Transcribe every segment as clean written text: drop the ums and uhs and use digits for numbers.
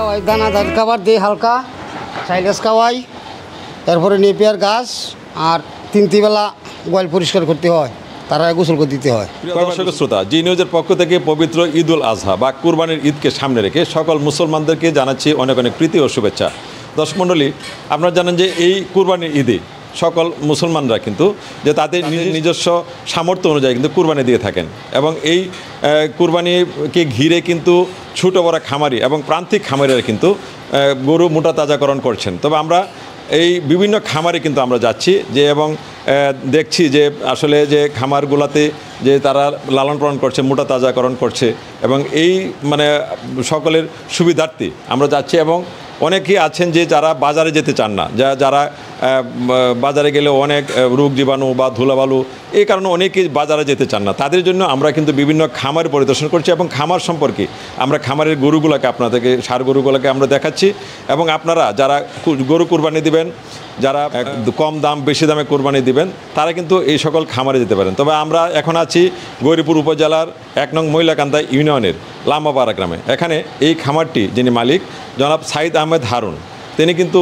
খাওয়াই, দানাদার খাবার দিই হালকা, সাইলেজ খাওয়াই, তারপরে নেপিয়ার ঘাস, আর 3 বেলা গোয়াল পরিষ্কার করতে হয়, তারা গোসল করে দিতে হয়। দর্শক শ্রোতা, জি নিউজের পক্ষ থেকে পবিত্র ঈদ উল আজহা বা কুরবানির ঈদকে সামনে রেখে সকল মুসলমানদেরকে জানাচ্ছি অনেক অনেক প্রীতি ও শুভেচ্ছা। দর্শক মণ্ডলী, আপনারা জানেন যে এই কুরবানির ঈদে সকল মুসলমানরা কিন্তু যে তাদের নিজস্ব সামর্থ্য অনুযায়ী কিন্তু কুরবানি দিয়ে থাকেন, এবং এই কুরবানিকে ঘিরে কিন্তু ছোট বড় খামারি এবং প্রান্তিক খামারিরা কিন্তু গরু মোটা তাজাকরণ করছেন। তবে আমরা এই বিভিন্ন খামারে কিন্তু আমরা যাচ্ছি যে, এবং দেখছি যে আসলে যে খামারগুলোতে যে তারা লালন পালন করছে, মোটা তাজাকরণ করছে, এবং এই মানে সকলের সুবিধার্থে আমরা যাচ্ছি। এবং অনেকেই আছেন যে যারা বাজারে যেতে চান না, যারা বাজারে গেলে অনেক রোগ জীবাণু বা ধুলাবালু, এই কারণে অনেকেই বাজারে যেতে চান না। তাদের জন্য আমরা কিন্তু বিভিন্ন খামার পরিদর্শন করছি, এবং খামার সম্পর্কে আমরা খামারের গরুগুলোকে আপনাদেরকে, ষাঁড় গরুগুলোকে আমরা দেখাচ্ছি। এবং আপনারা যারা গরু কুরবানি দিবেন, যারা কম দাম বেশি দামে কোরবানি দিবেন, তারা কিন্তু এই সকল খামারে যেতে পারেন। তবে আমরা এখন আছি গৌরীপুর উপজেলার 1 নং মহিলাকান্দা ইউনিয়নের লামাপাড়া গ্রামে। এখানে এই খামারটি যিনি মালিক জনাব সাইদ আহমেদ হারুন, তিনি কিন্তু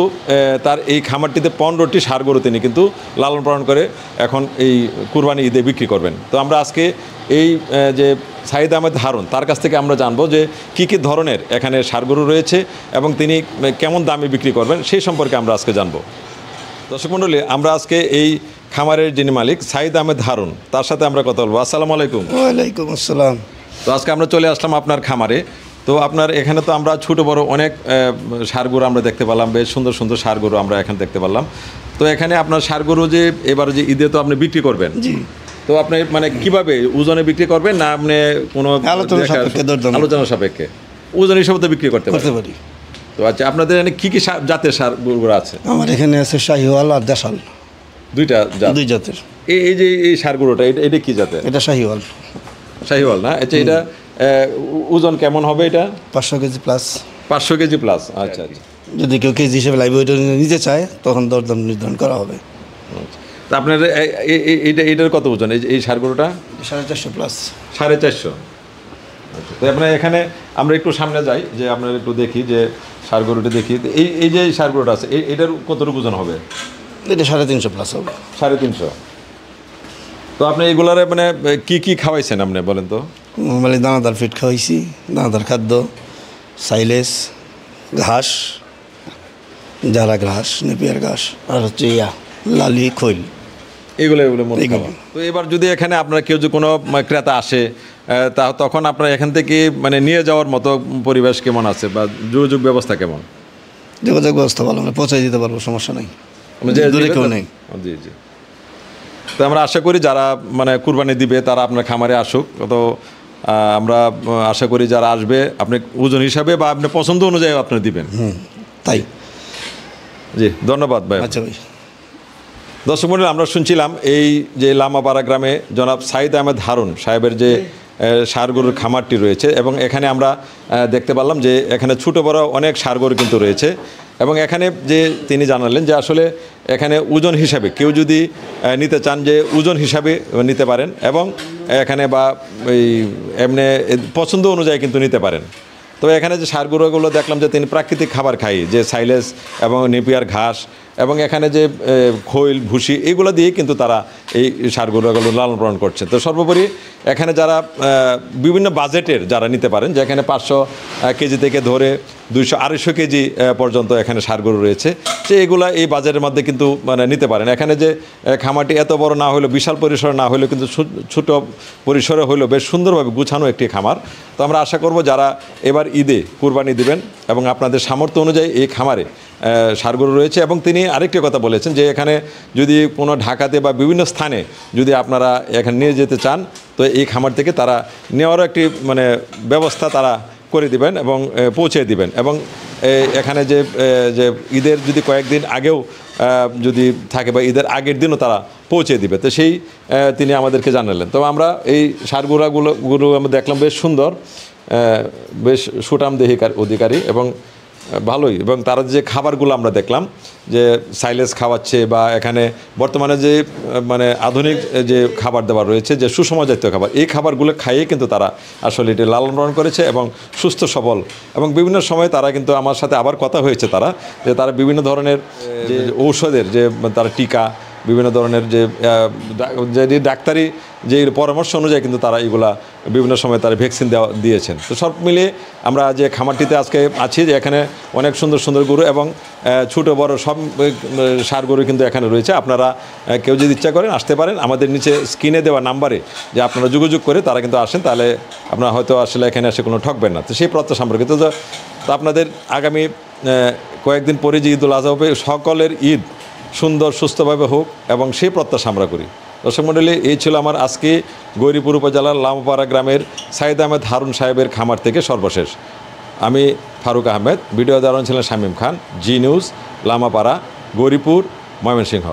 তার এই খামারটিতে 15টি ষাঁড় গরু তিনি কিন্তু লালন পালন করে এখন এই কুরবানি ঈদে বিক্রি করবেন। তো আমরা আজকে এই যে সাইদ আহমেদ হারুন, তার কাছ থেকে আমরা জানবো যে কী কী ধরনের এখানে ষাঁড় গরু রয়েছে এবং তিনি কেমন দামে বিক্রি করবেন সেই সম্পর্কে আমরা আজকে জানবো। দর্শক মণ্ডলী, আমরা আজকে এই খামারের যিনি মালিক সাইদ আহমেদ হারুন, তার সাথে আমরা কথা বলবো। আসসালামু আলাইকুম। ওয়ালাইকুম আসসালাম। তো আজকে আমরা চলে আসলাম আপনার খামারে। তো আপনার এখানে তো আমরা ছোটো বড় অনেক ষাঁড় গরু আমরা দেখতে পেলাম, বেশ সুন্দর সুন্দর ষাঁড় গরু আমরা এখানে দেখতে পেলাম। তো এখানে আপনার ষাঁড় গরু যে এবার যে ঈদে তো আপনি বিক্রি করবেন, জি, তো আপনি মানে কিভাবে ওজনে বিক্রি করবেন, না আপনি কোনো আলোচনা সাপেক্ষে ওজন হিসাবে তো বিক্রি করতে পারি? তো আচ্ছা, আপনাদের এখানে কী কী জাতের ষাঁড় গরু আছে? আমার এখানে আছে শাহিওয়াল আর দেশাল, দুই জাতের। এই যে এই ষাঁড় গরুটা, এটা কি জাতের? এটা শাহিওয়াল। শাহিওয়াল না? আচ্ছা, এটা ওজন কেমন হবে? এটা 500 কেজি প্লাস। 500 KG plus. আচ্ছা আচ্ছা। যদি কেউ কেজি হিসেবে লাইভ ওইটা নিতে চায় তখন দরদাম নির্ধারণ করা হবে। তা আপনার এটার কত ওজন এই ষাঁড় গরুটা? 450 প্লাস। 450। আচ্ছা, তো আপনার এখানে আমরা একটু সামনে যাই, যে আপনার একটু দেখি যে ষাঁড় গরুটা দেখি। এই যে ষাঁড় গরুটা আছে, এটার কতটুকু ওজন হবে? এটা 350 প্লাস হবে। 350। তো আপনি এগুলারে মানে কি খাওয়াইছেন আপনি বলেন তো? মানে দানাদার ফিট খাওয়াইছি, দানাদার খাদ্য, সাইলেজ, ঘাস, জারা ঘাস, নেপিয়ার ঘাস, আর হচ্ছে লালি খৈল, এগুলো খাওয়া। তো এবার যদি এখানে আপনার কেউ যদি কোনো ক্রেতা আসে, তখন আপনার এখান থেকে মানে নিয়ে যাওয়ার মতো পরিবেশ কেমন আছে, বা যোগাযোগ ব্যবস্থা কেমন? যোগাযোগ ব্যবস্থা ভালো, আমরা পৌঁছাই দিতে পারবো, সমস্যা নেই, দূরে কেউ নেই। জি জি। তো আমরা আশা করি যারা মানে কুরবানি দিবে তারা আপনার খামারে আসুক। তো আমরা আশা করি যারা আসবে আপনি ওজন হিসাবে বা আপনার পছন্দ অনুযায়ী আপনি দিবেন। তাই। জি, ধন্যবাদ ভাই। আচ্ছা ভাই। দর্শক মণ্ডলী, আমরা শুনছিলাম এই যে লামাপাড়া গ্রামে জনাব সাইদ আহমেদ হারুন সাহেবের যে ষাঁড় গরুর খামারটি রয়েছে, এবং এখানে আমরা দেখতে পারলাম যে এখানে ছোটো বড় অনেক ষাঁড় গরু কিন্তু রয়েছে। এবং এখানে যে তিনি জানালেন যে আসলে এখানে ওজন হিসাবে কেউ যদি নিতে চান, যে ওজন হিসাবে নিতে পারেন, এবং এখানে বা এই এমনি পছন্দ অনুযায়ী কিন্তু নিতে পারেন। তো এখানে যে ষাঁড় গরুগুলো দেখলাম যে তিনি প্রাকৃতিক খাবার খায়, যে সাইলেজ এবং নেপিয়ার ঘাস, এবং এখানে যে খৈল ভুসি, এগুলো দিয়ে কিন্তু তারা এই ষাঁড় গরুগুলো লালন পালন করছে। তো সর্বোপরি এখানে যারা বিভিন্ন বাজেটের যারা নিতে পারেন, যে এখানে 500 কেজি থেকে ধরে 200-250 কেজি পর্যন্ত এখানে ষাঁড় গরু রয়েছে, যে এগুলা এই বাজারের মধ্যে কিন্তু মানে নিতে পারেন। এখানে যে খামারটি এত বড় না হলেও, বিশাল পরিসরে না হলেও কিন্তু ছোট পরিসরে হলেও বেশ সুন্দরভাবে গুছানো একটি খামার। তো আমরা আশা করব যারা এবার ঈদে কুরবানি দিবেন এবং আপনাদের সামর্থ্য অনুযায়ী এই খামারে ষাঁড় গরু রয়েছে। এবং তিনি আরেকটি কথা বলেছেন যে এখানে যদি কোনো ঢাকাতে বা বিভিন্ন স্থানে যদি আপনারা এখানে নিয়ে যেতে চান, তো এই খামার থেকে তারা নেওয়ারও একটি মানে ব্যবস্থা তারা করে দিবেন এবং পৌঁছে দিবেন। এবং এখানে যে ঈদের যদি কয়েকদিন আগেও যদি থাকে বা ঈদের আগের দিনও তারা পৌঁছে দিবে, তো সেই তিনি আমাদেরকে জানালেন। তো আমরা এই ষাঁড় গরুগুলো আমরা দেখলাম বেশ সুন্দর, বেশ সুঠাম দেহিকার অধিকারী, এবং ভালোই, এবং তারা যে খাবারগুলো আমরা দেখলাম যে সাইলেজ খাওয়াচ্ছে, বা এখানে বর্তমানে যে মানে আধুনিক যে খাবার দাবার রয়েছে, যে সুষম জাতীয় খাবার, এই খাবারগুলো খাইয়ে কিন্তু তারা আসলে এটি লালন পালন করেছে এবং সুস্থ সবল। এবং বিভিন্ন সময় তারা কিন্তু আমার সাথে আবার কথা হয়েছে তারা, যে তারা বিভিন্ন ধরনের যে ঔষধের যে তারা টিকা, বিভিন্ন ধরনের যে ডাক্তারি যে পরামর্শ অনুযায়ী কিন্তু তারা এগুলা বিভিন্ন সময় তারা ভ্যাকসিন দিয়েছেন। তো সব মিলিয়ে আমরা যে খামারটিতে আজকে আছি, যে এখানে অনেক সুন্দর সুন্দর গরু এবং ছোটো বড় সব সার গরু কিন্তু এখানে রয়েছে। আপনারা কেউ যদি ইচ্ছা করেন আসতে পারেন, আমাদের নিচে স্ক্রিনে দেওয়া নাম্বারে যে আপনারা যোগাযোগ করে তারা কিন্তু আসেন, তাহলে আপনারা হয়তো আসলে এখানে এসে কোনো ঠকবেন না। তো সেই প্রত্যাশা আমরা কিন্তু, তো আপনাদের আগামী কয়েকদিন পরে যে ঈদুল আজহা হবে, সকলের ঈদ সুন্দর সুস্থভাবে হোক এবং সেই প্রত্যাশা আমরা করি। দর্শক মণ্ডলী, এই ছিল আমার আজকে গৌরীপুর উপজেলার লামাপাড়া গ্রামের সাইদ আহমেদ হারুন সাহেবের খামার থেকে সর্বশেষ। আমি ফারুক আহমেদ, ভিডিও ধারণ ছিলেন শামীম খান, জি নিউজ, লামাপাড়া, গৌরীপুর, ময়মনসিংহ।